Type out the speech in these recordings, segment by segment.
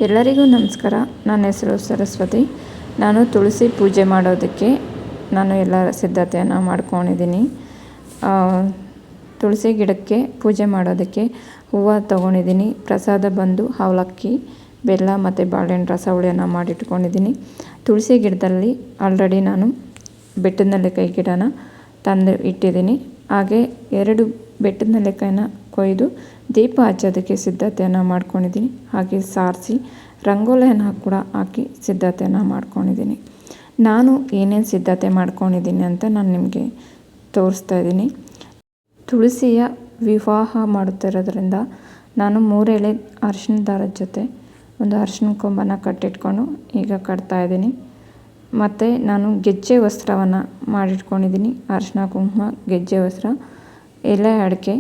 ಎಲ್ಲರಿಗೂ ನಮಸ್ಕಾರ. ನನ್ನ ಹೆಸರು ಸರಸ್ವತಿ. ನಾನು ತುಳಸಿ ಪೂಜೆ ಮಾಡೋದಕ್ಕೆ ಎಲ್ಲ ಸಿದ್ಧತೆಯನ್ನು ಮಾಡ್ಕೊಂಡಿದ್ದೀನಿ. ತುಳಸಿ ಗಿಡಕ್ಕೆ ಪೂಜೆ ಮಾಡೋದಕ್ಕೆ ಹೂವು ತೊಗೊಂಡಿದ್ದೀನಿ. ಪ್ರಸಾದ ಬಂದು ಅವಲಕ್ಕಿ, ಬೆಲ್ಲ ಮತ್ತು ಬಾಳೆಹಣ್ಣು ರಸವಳಿಯನ್ನು ಮಾಡಿಟ್ಕೊಂಡಿದ್ದೀನಿ. ತುಳಸಿ ಗಿಡದಲ್ಲಿ ಆಲ್ರೆಡಿ ನಾನು ಬೆಟ್ಟದ ನೆಲ್ಲಿಕಾಯಿ ಗಿಡನ ತಂದು ಇಟ್ಟಿದ್ದೀನಿ. ಹಾಗೆ 2 ಬೆಟ್ಟದ ನೆಲ್ಲಿಕಾಯಿನ ಕೊಯ್ದು ದೀಪ ಹಚ್ಚೋದಕ್ಕೆ ಸಿದ್ಧತೆಯನ್ನು ಮಾಡ್ಕೊಂಡಿದ್ದೀನಿ. ಹಾಗೆ ಸಾರಿಸಿ ರಂಗೋಲಿಯನ್ನು ಕೂಡ ಹಾಕಿ ಸಿದ್ಧತೆಯನ್ನು ಮಾಡ್ಕೊಂಡಿದ್ದೀನಿ. ನಾನು ಏನೇನು ಸಿದ್ಧತೆ ಮಾಡ್ಕೊಂಡಿದ್ದೀನಿ ಅಂತ ನಾನು ನಿಮಗೆ ತೋರಿಸ್ತಾ ಇದ್ದೀನಿ. ತುಳಸಿಯ ವಿವಾಹ ಮಾಡುತ್ತಿರೋದ್ರಿಂದ ನಾನು 3 ಎಳೆ ಅರಿಶಿನ ದಾರದ ಜೊತೆ ಒಂದು ಅರಿಶಿನ ಕೊಂಬನ್ನು ಕಟ್ಟಿಟ್ಕೊಂಡು ಈಗ ಕಟ್ತಾಯಿದ್ದೀನಿ. ಮತ್ತು ನಾನು ಗೆಜ್ಜೆ ವಸ್ತ್ರವನ್ನು ಮಾಡಿಟ್ಕೊಂಡಿದ್ದೀನಿ. ಅರಿಶಿನ, ಕುಂಕುಮ, ಗೆಜ್ಜೆ ವಸ್ತ್ರ, ಎಲೆ ಅಡಿಕೆ,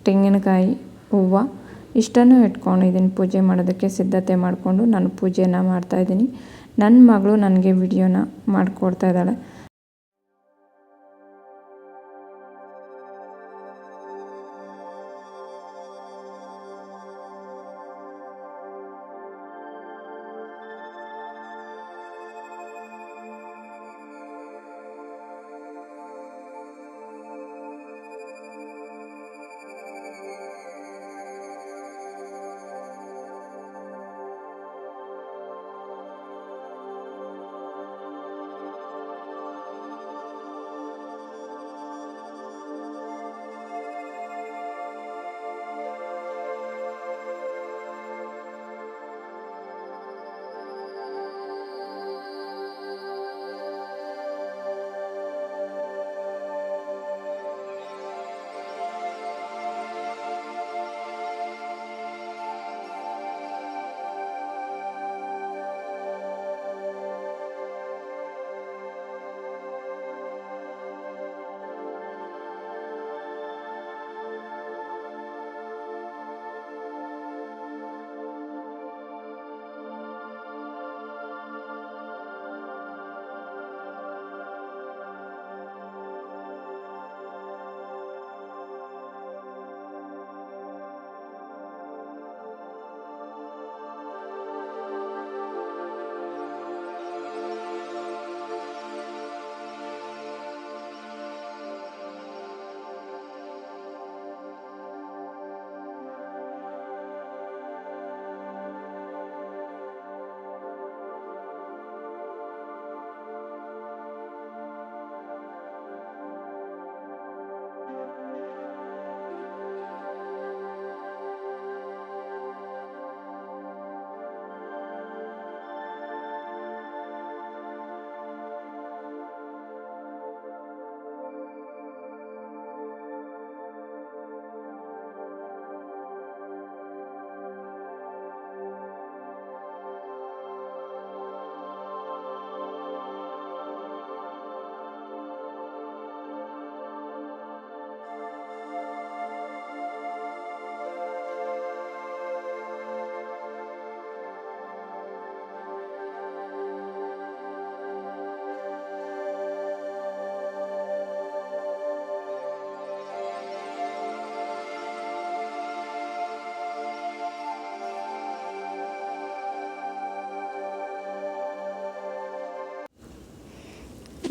ತೆಂಗಿನಕಾಯಿ, ಹೂವು ಇಷ್ಟನ್ನು ಇಟ್ಕೊಂಡಿದ್ದೀನಿ. ಪೂಜೆ ಮಾಡೋದಕ್ಕೆ ಸಿದ್ಧತೆ ಮಾಡಿಕೊಂಡು ನಾನು ಪೂಜೆಯನ್ನು ಮಾಡ್ತಾಯಿದ್ದೀನಿ. ನನ್ನ ಮಗಳು ನನಗೆ ವಿಡಿಯೋನ ಮಾಡಿಕೊಡ್ತಾ ಇದ್ದಾಳೆ.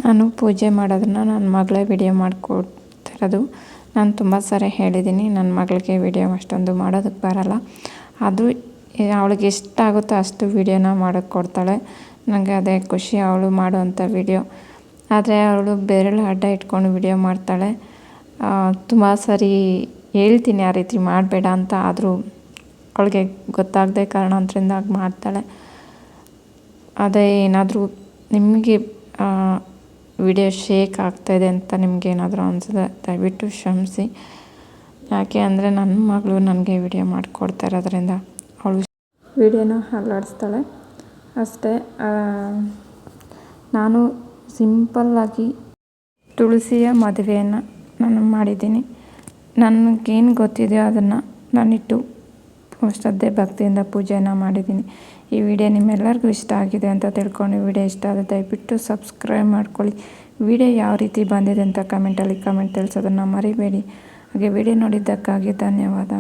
ನಾನು ಪೂಜೆ ಮಾಡೋದನ್ನು ನನ್ನ ಮಗಳೇ ವಿಡಿಯೋ ಮಾಡಿಕೊಡ್ತಿರೋದು. ನಾನು ತುಂಬ ಸಾರಿ ಹೇಳಿದ್ದೀನಿ, ನನ್ನ ಮಗಳಿಗೆ ವಿಡಿಯೋ ಅಷ್ಟೊಂದು ಮಾಡೋದಕ್ಕೆ ಬರೋಲ್ಲ. ಅದು ಅವಳಿಗೆ ಎಷ್ಟಾಗುತ್ತೋ ಅಷ್ಟು ವಿಡಿಯೋನ ಮಾಡೋಕ್ಕೆ ಕೊಡ್ತಾಳೆ. ನನಗೆ ಅದೇ ಖುಷಿ ಅವಳು ಮಾಡುವಂಥ ವಿಡಿಯೋ. ಆದರೆ ಅವಳು ಬೆರಳು ಅಡ್ಡ ಇಟ್ಕೊಂಡು ವಿಡಿಯೋ ಮಾಡ್ತಾಳೆ. ತುಂಬ ಸಾರಿ ಹೇಳ್ತೀನಿ ಆ ರೀತಿ ಮಾಡಬೇಡ ಅಂತ, ಆದರೂ ಅವಳಿಗೆ ಗೊತ್ತಾಗದೆ ಕಾರಣಾಂತರದಿಂದ ಆಗಿ ಮಾಡ್ತಾಳೆ. ಅದೇ ಏನಾದರೂ ನಿಮಗೆ ವಿಡಿಯೋ ಶೇಕ್ ಆಗ್ತಾಯಿದೆ ಅಂತ ನಿಮಗೇನಾದರೂ ಅನಿಸಿದ್ರೆ ದಯವಿಟ್ಟು ಕ್ಷಮಿಸಿ. ಯಾಕೆ ಅಂದರೆ ನನ್ನ ಮಗಳು ನನಗೆ ವಿಡಿಯೋ ಮಾಡಿಕೊಡ್ತಾ ಇರೋದ್ರಿಂದ ಅವಳು ವಿಡಿಯೋನ ಅಲ್ಲಾಡಿಸ್ತಾಳೆ ಅಷ್ಟೇ. ನಾನು ಸಿಂಪಲ್ಲಾಗಿ ತುಳಸಿಯ ಮದುವೆಯನ್ನು ನಾನು ಮಾಡಿದ್ದೀನಿ. ನನಗೇನು ಗೊತ್ತಿದೆಯೋ ಅದನ್ನು ನಾನಿಟ್ಟು ಶ್ರದ್ಧೆ ಭಕ್ತಿಯಿಂದ ಪೂಜೆಯನ್ನು ಮಾಡಿದ್ದೀನಿ. ಈ ವಿಡಿಯೋ ನಿಮ್ಮೆಲ್ಲರಿಗೂ ಇಷ್ಟ ಆಗಿದೆ ಅಂತ ತಿಳ್ಕೊಂಡು ವಿಡಿಯೋ ಇಷ್ಟ ಆದರೆ ದಯವಿಟ್ಟು ಸಬ್ಸ್ಕ್ರೈಬ್ ಮಾಡ್ಕೊಳ್ಳಿ. ವಿಡಿಯೋ ಯಾವ ರೀತಿ ಬಂದಿದೆ ಅಂತ ಕಮೆಂಟ್ ತಿಳಿಸೋದನ್ನು ಮರಿಬೇಡಿ. ಹಾಗೆ ವಿಡಿಯೋ ನೋಡಿದ್ದಕ್ಕಾಗಿ ಧನ್ಯವಾದ.